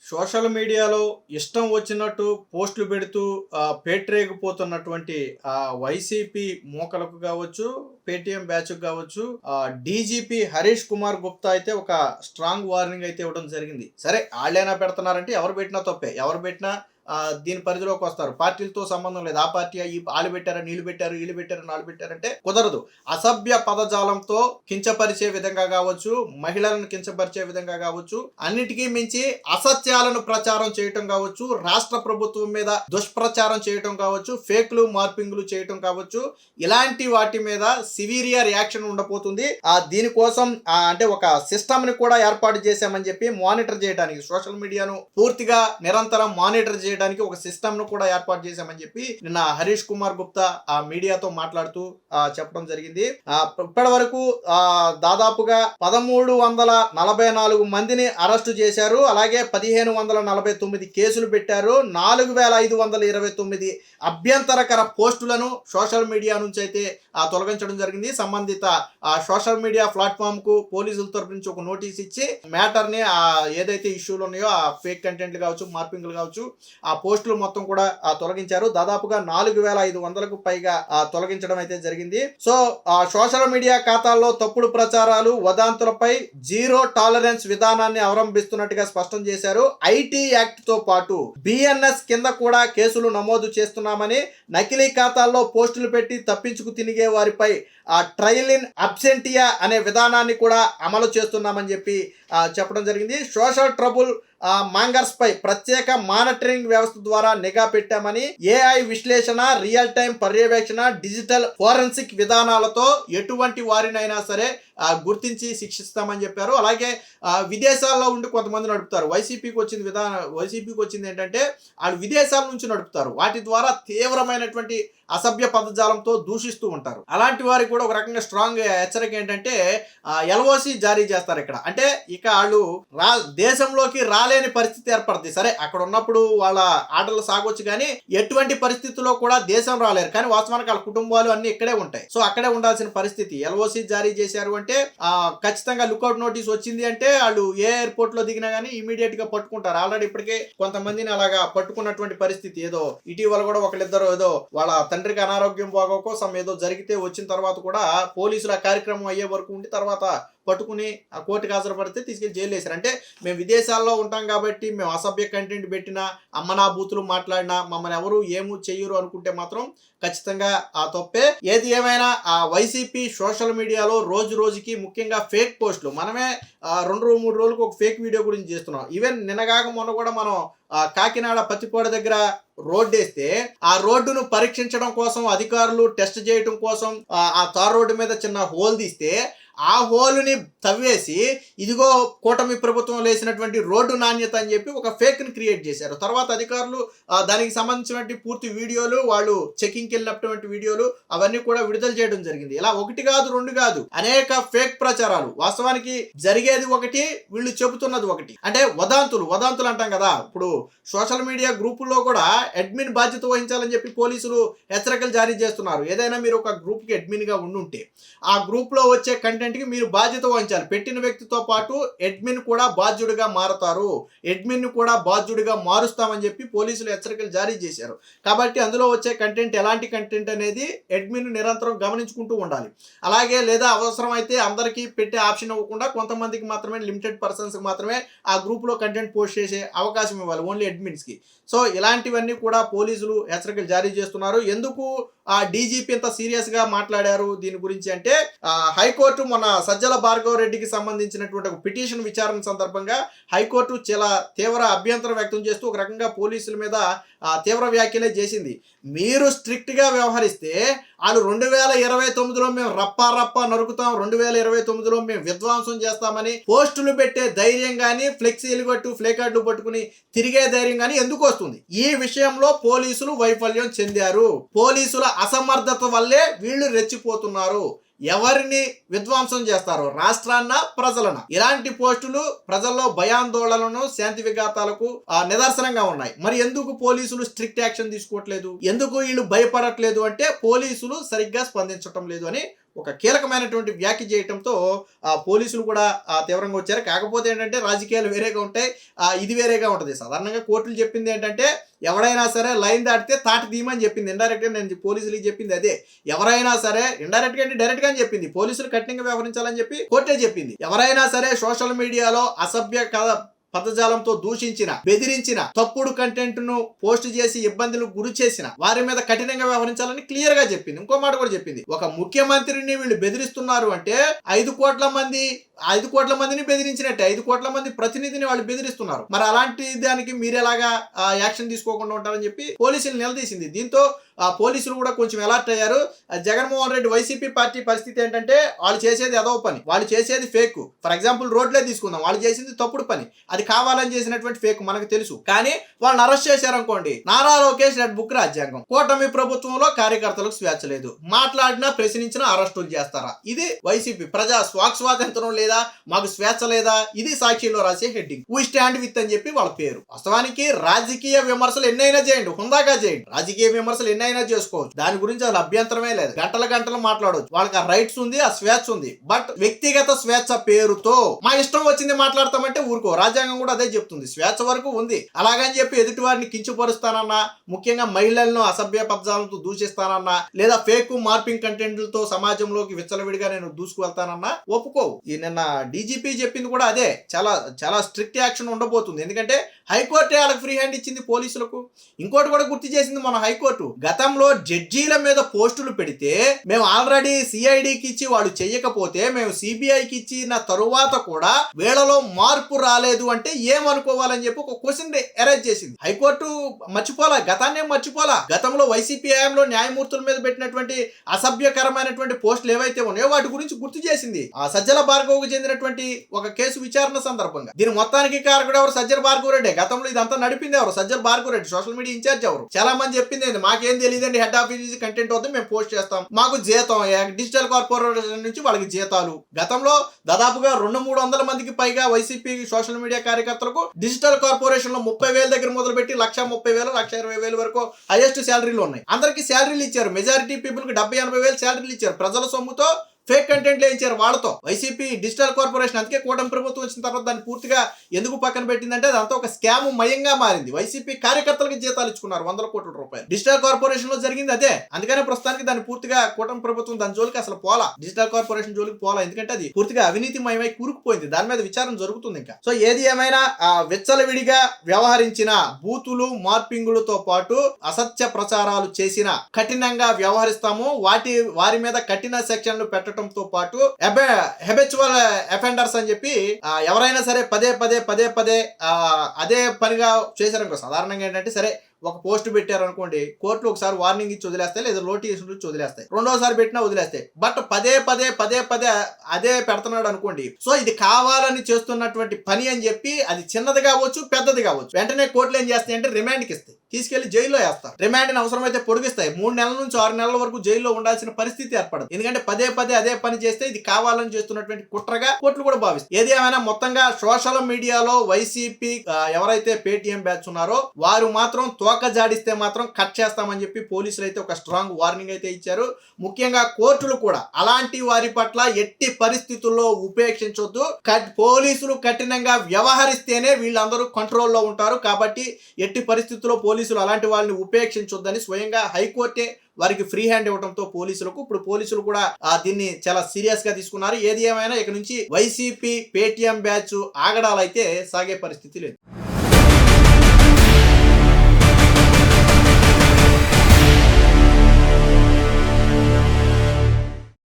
Social మీడియాలో ఇష్టం వచ్చినట్టు పోస్టులు పెడుతూ పేట్రేగిపోతున్నటువంటి వైసీపీ మూకలకు కావచ్చు, పేటీఎం బ్యాచ్కు కావచ్చు, డీజీపీ హరీష్ కుమార్ గుప్తా అయితే ఒక స్ట్రాంగ్ వార్నింగ్ అయితే ఇవ్వడం జరిగింది. సరే వాళ్ళైనా పెడుతున్నారంటే ఎవరు పెట్టినా తప్పే, ఎవరు పెట్టినా దీని పరిధిలోకి వస్తారు. పార్టీలతో సంబంధం లేదు. ఆ పార్టీ వాళ్ళు పెట్టారా, నీళ్ళు పెట్టారు, వీళ్ళు పెట్టారు, నాళ్ళు పెట్టారంటే కుదరదు. అసభ్య పదజాలంతో కించపరిచే విధంగా కావచ్చు, మహిళలను కించపరిచే విధంగా కావచ్చు, అన్నిటికీ మించి అసత్యాలను ప్రచారం చేయటం కావచ్చు, రాష్ట్ర ప్రభుత్వం మీద దుష్ప్రచారం చేయటం కావచ్చు, ఫేక్లు మార్పింగ్లు చేయటం కావచ్చు, ఇలాంటి వాటి మీద సివియర్ యాక్షన్ ఉండబోతుంది. దీనికోసం అంటే ఒక సిస్టమ్ ని కూడా ఏర్పాటు చేశామని చెప్పి మానిటర్ చేయడానికి, సోషల్ మీడియాను పూర్తిగా నిరంతరం మానిటర్ చేయడానికి ఒక సిస్టమ్ ను కూడా ఏర్పాటు చేశామని చెప్పి నిన్న హరీష్ కుమార్ గుప్తా ఆ మీడియాతో మాట్లాడుతూ చెప్పడం జరిగింది. ఇప్పటి వరకు దాదాపుగా 1344 మందిని అరెస్టు చేశారు. అలాగే 1549 కేసులు పెట్టారు. 4529 అభ్యంతరకర పోస్టులను సోషల్ మీడియా నుంచి అయితే తొలగించడం జరిగింది. సంబంధిత సోషల్ మీడియా ప్లాట్ఫామ్ కు పోలీసుల తరపు నుంచి ఒక నోటీస్ ఇచ్చి మ్యాటర్ ని ఏదైతే ఇష్యూలు ఉన్నాయో ఆ ఫేక్ కంటెంట్లు కావచ్చు, మార్పింగ్లు కావచ్చు, ఆ పోస్టులు మొత్తం కూడా తొలగించారు. దాదాపుగా 4500కు పైగా తొలగించడం అయితే జరిగింది. సో సోషల్ మీడియా ఖాతాల్లో తప్పుడు ప్రచారాలు, వదాంతులపై జీరో టాలరెన్స్ విధానాన్ని అవలంబిస్తున్నట్టుగా స్పష్టం చేశారు. ఐటీ యాక్ట్ తో పాటు బిఎన్ఎస్ కింద కూడా కేసులు నమోదు చేస్తున్నామని, నకిలీ ఖాతాల్లో పోస్టులు పెట్టి తప్పించుకు తిరిగే వారిపై ట్రయల్ ఇన్ అబ్సెంటియా అనే విధానాన్ని కూడా అమలు చేస్తున్నామని చెప్పి చెప్పడం జరిగింది. సోషల్ ట్రబుల్ మాంగర్స్ పై ప్రత్యేక మానిటరింగ్ వ్యవస్థ ద్వారా నిఘా పెట్టామని, ఏఐ విశ్లేషణ, రియల్ టైం పర్యవేక్షణ, డిజిటల్ ఫోరెన్సిక్ విధానాలతో ఎటువంటి వారినైనా సరే గుర్తించి శిక్షిస్తామని చెప్పారు. అలాగే విదేశాల్లో ఉండి కొంతమంది నడుపుతారు. వైసీపీకి వచ్చింది ఏంటంటే వాళ్ళు విదేశాల నుంచి నడుపుతారు. వాటి ద్వారా తీవ్రమైనటువంటి అసభ్య పదజాలంతో దూషిస్తూ ఉంటారు. అలాంటి వారికి కూడా ఒక రకంగా స్ట్రాంగ్ హెచ్చరిక ఏంటంటే ఎల్ఓసి జారీ చేస్తారు. ఇక్కడ అంటే ఇక వాళ్ళు దేశంలోకి రాలేని పరిస్థితి ఏర్పడుతుంది. సరే అక్కడ ఉన్నప్పుడు వాళ్ళ ఆటలు సాగొచ్చు, కానీ ఎటువంటి పరిస్థితుల్లో కూడా దేశం రాలేరు. కానీ వాస్తవానికి వాళ్ళ కుటుంబాలు అన్ని ఇక్కడే ఉంటాయి. సో అక్కడే ఉండాల్సిన పరిస్థితి. ఎల్ఓసి జారీ చేశారు అంటే ఖచ్చితంగా లుకౌట్ నోటీస్ వచ్చింది అంటే వాళ్ళు ఏ ఎయిర్పోర్ట్ లో దిగినా గానీ ఇమీడియట్ గా పట్టుకుంటారు. ఆల్రెడీ ఇప్పటికే కొంతమందిని అలాగా పట్టుకున్నటువంటి పరిస్థితి. ఏదో ఇటీవల కూడా ఒకళ్ళిద్దరు ఏదో వాళ్ళ తండ్రికి అనారోగ్యం బాగో కోసం ఏదో జరిగితే వచ్చిన తర్వాత కూడా పోలీసులు ఆ కార్యక్రమం అయ్యే వరకు ఉండి తర్వాత పట్టుకుని ఆ కోర్టుకు హాజరుపడితే తీసుకెళ్లి జైలు వేశారు. అంటే మేము విదేశాల్లో ఉంటాం కాబట్టి మేము అసభ్య కంటెంట్ పెట్టినా, అమ్మనా బూతులు మాట్లాడినా మమ్మల్ని ఎవరు ఏమూ చెయ్యరు అనుకుంటే మాత్రం ఖచ్చితంగా ఆ తప్పే. ఏది ఏమైనా ఆ వైసీపీ సోషల్ మీడియాలో రోజు రోజుకి ముఖ్యంగా ఫేక్ పోస్టులు, మనమే 2-3 రోజులకు ఒక ఫేక్ వీడియో గురించి చేస్తున్నాం. ఈవెన్ నిన్నగాక మొన్న కూడా మనం కాకినాడ పత్తిపోడ దగ్గర రోడ్డు వేస్తే ఆ రోడ్డును పరీక్షించడం కోసం అధికారులు టెస్ట్ చేయడం కోసం ఆ తార్ రోడ్డు మీద చిన్న హోల్ తీస్తే ఆ హోలుని తవ్వేసి ఇదిగో కూటమి ప్రభుత్వం వేసినటువంటి రోడ్డు నాణ్యత అని చెప్పి ఒక ఫేక్ ని క్రియేట్ చేశారు. తర్వాత అధికారులు దానికి సంబంధించినటువంటి పూర్తి వీడియోలు, వాళ్ళు చెకింగ్కి వెళ్ళినటువంటి వీడియోలు అవన్నీ కూడా విడుదల చేయడం జరిగింది. ఇలా 1 కాదు 2 కాదు అనేక ఫేక్ ప్రచారాలు. వాస్తవానికి జరిగేది ఒకటి, వీళ్ళు చెబుతున్నది ఒకటి. అంటే వదాంతులు అంటాం కదా. ఇప్పుడు సోషల్ మీడియా గ్రూపుల్లో కూడా అడ్మిన్ బాధ్యత వహించాలని చెప్పి పోలీసులు హెచ్చరికలు జారీ చేస్తున్నారు. ఏదైనా మీరు ఒక గ్రూప్ కి అడ్మిన్ గా ఉండుంటే ఆ గ్రూప్ లో వచ్చే కంటెంట్ కి మీరు బాధ్యత వహించాలి. పెట్టిన వ్యక్తితో పాటు అడ్మిన్ కూడా బాధ్యుడిగా మారతారు, అడ్మిన్ కూడా బాధ్యుడిగా మారుస్తామని చెప్పి పోలీసులు హెచ్చరికలు జారీ చేశారు. కాబట్టి అందులో వచ్చే కంటెంట్ ఎలాంటి కంటెంట్ అనేది అడ్మిన్ నిరంతరం గమనించుకుంటూ ఉండాలి. అలాగే లేదా అవసరమైతే అందరికీ పెట్టే ఆప్షన్ ఇవ్వకుండా కొంతమందికి మాత్రమే, లిమిటెడ్ పర్సన్స్ మాత్రమే ఆ గ్రూప్ లో కంటెంట్ పోస్ట్ చేసే అవకాశం ఇవ్వాలి, ఓన్లీ అడ్మిన్స్ కి. సో ఇలాంటివన్నీ కూడా పోలీసులు హెచ్చరికలు జారీ చేస్తున్నారు. ఎందుకు ఆ డీజీపీ ఎంత సీరియస్ గా మాట్లాడారు దీని గురించి అంటే, హైకోర్టు మొన్న సజ్జల భార్గవ రెడ్డికి సంబంధించినటువంటి ఒక పిటిషన్ విచారణ సందర్భంగా హైకోర్టు చాలా తీవ్ర అభ్యంతరం వ్యక్తం చేస్తూ ఒక రకంగా పోలీసుల మీద తీవ్ర వ్యాఖ్యలే చేసింది. మీరు స్ట్రిక్ట్ గా వ్యవహరిస్తే వాళ్ళు 2029లో మేము రప్పా నరుకుతాం, 2029లో మేము విధ్వంసం చేస్తామని పోస్టులు పెట్టే ధైర్యం కానీ, ఫ్లెక్సీలు పట్టు ఫ్లే కార్డులు పట్టుకుని తిరిగే ధైర్యం కానీ ఎందుకు వస్తుంది? ఈ విషయంలో పోలీసులు వైఫల్యం చెందారు. పోలీసుల అసమర్థత వల్లే వీళ్ళు రెచ్చిపోతున్నారు. ఎవరిని విధ్వంసం చేస్తారు? రాష్ట్రాన్న, ప్రజలన? ఇలాంటి పోస్టులు ప్రజల్లో భయాందోళనను, శాంతి విఘాతాలకు నిదర్శనంగా ఉన్నాయి. మరి ఎందుకు పోలీసులు స్ట్రిక్ట్ యాక్షన్ తీసుకోవట్లేదు? ఎందుకు వీళ్ళు భయపడట్లేదు అంటే పోలీసులు సరిగ్గా స్పందించటం లేదు అని ఒక కీలకమైనటువంటి వ్యాఖ్య చేయడంతో పోలీసులు కూడా తీవ్రంగా వచ్చారు. కాకపోతే ఏంటంటే రాజకీయాలు వేరేగా ఉంటాయి, ఇది వేరేగా ఉంటుంది. సాధారణంగా కోర్టులు చెప్పింది ఏంటంటే ఎవరైనా సరే లైన్ దాటితే తాటి తీయమని చెప్పింది. ఇండైరెక్ట్గా నేను పోలీసులకి చెప్పింది అదే. ఎవరైనా సరే ఇండైరెక్ట్గా అంటే డైరెక్ట్గా అని చెప్పింది, పోలీసులు కఠినంగా వ్యవహరించాలని చెప్పి కోర్టే చెప్పింది. ఎవరైనా సరే సోషల్ మీడియాలో అసభ్య పదజాలంతో దూషించిన, బెదిరించిన, తప్పుడు కంటెంట్ ను పోస్ట్ చేసి ఇబ్బందులకు గురి చేసిన వారి మీద కఠినంగా వ్యవహరించాలని క్లియర్ గా చెప్పింది. ఇంకో మాట కూడా చెప్పింది, ఒక ముఖ్యమంత్రిని వీళ్ళు బెదిరిస్తున్నారు అంటే 5 కోట్ల మందిని బెదిరించినట్టే, 5 కోట్ల మంది ప్రతినిధిని వాళ్ళు బెదిరిస్తున్నారు. మరి అలాంటి దానికి మీరెలాగా యాక్షన్ తీసుకోకుండా ఉంటారని చెప్పి పోలీసులు నిలదీసింది. దీంతో పోలీసులు కూడా కొంచెం అలర్ట్ అయ్యారు. జగన్మోహన్ రెడ్డి వైసీపీ పార్టీ పరిస్థితి ఏంటంటే వాళ్ళు చేసేది అదో పని, వాళ్ళు చేసేది ఫేక్. ఫర్ ఎగ్జాంపుల్ రోడ్లే తీసుకుందాం, వాళ్ళు చేసింది తప్పుడు పని, అది కావాలని చేసినటువంటి ఫేక్ మనకు తెలుసు. కానీ వాళ్ళని అరెస్ట్ చేశారనుకోండి, నారా లోకేష్ రెడ్ బుక్ రాజ్యాంగం, కూటమి ప్రభుత్వంలో కార్యకర్తలకు స్వేచ్ఛ లేదు, మాట్లాడినా ప్రశ్నించినా అరెస్టులు చేస్తారా? ఇది వైసీపీ ప్రజా స్వాతంత్రం లేదా, మాకు స్వేచ్ఛ లేదా, ఇది సాక్షిలో రాసే హెడ్డింగ్. వీ స్టాండ్ విత్ అని చెప్పి వాళ్ళ పేరు. వాస్తవానికి రాజకీయ విమర్శలు ఎన్నైనా చేయండి, హుందాగా చేయండి, రాజకీయ విమర్శలు ఎన్నైనా చేసుకోవచ్చు, దాని గురించి అసలు అభ్యంతరమే లేదు. గంటలు మాట్లాడవచ్చు, వాళ్ళకి ఆ రైట్స్ ఉంది, ఆ స్వేచ్ఛ ఉంది. బట్ వ్యక్తిగత స్వేచ్ఛ పేరుతో మా ఇష్టం వచ్చింది మాట్లాడతామంటే ఊరుకో. రాజ్యాంగం కూడా అదే చెప్తుంది, స్వేచ్ఛ వరకు ఉంది. అలాగని చెప్పి ఎదుటి వారిని కించుపరుస్తానన్నా, ముఖ్యంగా మహిళలను అసభ్య పదాలతో దూషిస్తానన్నా, లేదా ఫేక్ మార్పింగ్ కంటెంట్లతో సమాజంలోకి విచ్చలవిడిగా నేను దూసుకువెళ్తానన్నా ఒప్పుకోవు. ఈ నిన్న డీజీపీ చెప్పింది కూడా అదే, చాలా స్ట్రిక్ట్ యాక్షన్ ఉండబోతుంది. ఎందుకంటే హైకోర్టే వాళ్ళకి ఫ్రీ హ్యాండ్ ఇచ్చింది పోలీసులకు. ఇంకోటి కూడా గుర్తు చేసింది మన హైకోర్టు, గతంలో జడ్జీల మీద పోస్టులు పెడితే మేము ఆల్రెడీ సిఐడికి ఇచ్చి వాళ్ళు చెయ్యకపోతే మేము సిబిఐకి ఇచ్చిన తరువాత కూడా వీళ్ళలో మార్పు రాలేదు అంటే ఏమనుకోవాలని చెప్పి ఒక క్వశ్చన్ అరైజ్ చేసింది. హైకోర్టు మర్చిపోలా, గతాన్నే మర్చిపోలా. గతంలో వైసీపీ హయాంలో న్యాయమూర్తుల మీద పెట్టినటువంటి అసభ్యకరమైనటువంటి పోస్టులు ఏవైతే ఉన్నాయో వాటి గురించి గుర్తు చేసింది. ఆ సజ్జల భార్గవ్కు చెందినటువంటి ఒక కేసు విచారణ సందర్భంగా దీని మొత్తానికి కారకుడు ఎవరు? సజ్జల భార్గవ్ రెడ్డి. గతంలో ఇదంతా నడిపింది ఎవరు? Sajjala Bhargav Reddy, social media incharge ఎవరు. చాలా మంది చెప్పింది మాకేం తెలియదండి, హెడ్ ఆఫీస్ కంటెంట్ వద్దు, మేము పోస్ట్ చేస్తాం, మాకు జీతం డిజిటల్ కార్పొరేషన్ నుంచి వాళ్ళకి జీతాలు. గతంలో దాదాపుగా 200-300 మందికి పైగా వైసీపీ సోషల్ మీడియా కార్యకర్తలకు డిజిటల్ కార్పొరేషన్ లో 30,000 దగ్గర మొదలుపెట్టి 1,30,000, 1,20,000 వరకు హైయెస్ట్ శాలరీలు ఉన్నాయి. అందరికి శాలరీలు ఇచ్చారు. మెజారిటీ పీపుల్ కి 70-80,000 శాలరీలు ఇచ్చారు. ప్రజల సొమ్ముతో ఫేక్ కంటెంట్ వేయించారు వాళ్ళతో వైసీపీ డిజిటల్ కార్పొరేషన్. అందుకే కూటమి ప్రభుత్వం వచ్చిన తర్వాత దాన్ని పూర్తిగా ఎందుకు పక్కన పెట్టిందంటే అదంతా ఒక స్కామ్ మయంగా మారింది. వైసీపీ కార్యకర్తలకు జీతాలు ఇచ్చుకున్నారు 100 కోట్ల రూపాయలు. డిజిటల్ కార్పొరేషన్ లో జరిగింది అదే. అందుకనే ప్రస్తుతానికి దాన్ని పూర్తిగా కూటమి ప్రభుత్వం దాని జోలికి అసలు పోలా, డిజిటల్ కార్పొరేషన్ జోలికి పోలా. ఎందుకంటే అది పూర్తిగా అవినీతిమయమై కూరుకుపోయింది. దాని మీద విచారణ జరుగుతుంది ఇంకా. సో ఏది ఏమైనా విచ్చలవిడిగా వ్యవహరించిన, బూతులు మార్పింగులతో పాటు అసత్య ప్రచారాలు చేసిన కఠినంగా వ్యవహరిస్తాము. వారి మీద కఠిన సెక్షన్లు పెట్టడం తో పాటు హెబిచువల్ అఫెండర్స్ అని చెప్పి ఎవరైనా సరే పదే అదే పనిగా చేశారనుకో. సాధారణంగా ఏంటంటే సరే ఒక పోస్ట్ పెట్టారు అనుకోండి, కోర్టులు ఒకసారి వార్నింగ్ ఇచ్చి వదిలేస్తాయి, లేదా నోటీస్ ఇచ్చి వదిలేస్తాయి, రెండోసారి పెట్టినా వదిలేస్తాయి. బట్ పదే అదే పెడుతున్నాడు అనుకోండి, సో ఇది కావాలని చేస్తున్నటువంటి పని అని చెప్పి అది చిన్నది కావచ్చు, పెద్దది కావచ్చు, వెంటనే కోర్టులు ఏం చేస్తాయి అంటే రిమాండ్కి ఇస్తాయి, తీసుకెళ్లి జైల్లో వేస్తారు. రిమాండ్ అవసరమైతే పొడిగిస్తాయి. 3 నెలల నుంచి 6 నెలల వరకు జైల్లో ఉండాల్సిన పరిస్థితి ఏర్పడదు. ఎందుకంటే పదే అదే పని చేస్తే ఇది కావాలని చేస్తున్నటువంటి కుట్రగా కోర్టులు కూడా భావిస్తాయి. ఏది ఏమైనా మొత్తంగా సోషల్ మీడియాలో వైసీపీ ఎవరైతే పేటీఎం బ్యాచ్ ఉన్నారో వారు మాత్రం తోక జాడిస్తే మాత్రం కట్ చేస్తామని చెప్పి పోలీసులు అయితే ఒక స్ట్రాంగ్ వార్నింగ్ అయితే ఇచ్చారు. ముఖ్యంగా కోర్టులు కూడా అలాంటి వారి పట్ల ఎట్టి పరిస్థితుల్లో ఉపేక్షించొద్దు. పోలీసులు కఠినంగా వ్యవహరిస్తేనే వీళ్ళందరూ కంట్రోల్లో ఉంటారు. కాబట్టి ఎట్టి పరిస్థితుల్లో పోలీసులు అలాంటి వాళ్ళని ఉపేక్షించొద్దని స్వయంగా హైకోర్టే వారికి ఫ్రీ హ్యాండ్ ఇవ్వడంతో ఇప్పుడు పోలీసులు కూడా దీన్ని చాలా సీరియస్ గా తీసుకున్నారు. ఏది ఏమైనా ఇక నుంచి వైసీపీ పేటీఎం బ్యాచ్ ఆగడాలైతే సాగే పరిస్థితి లేదు.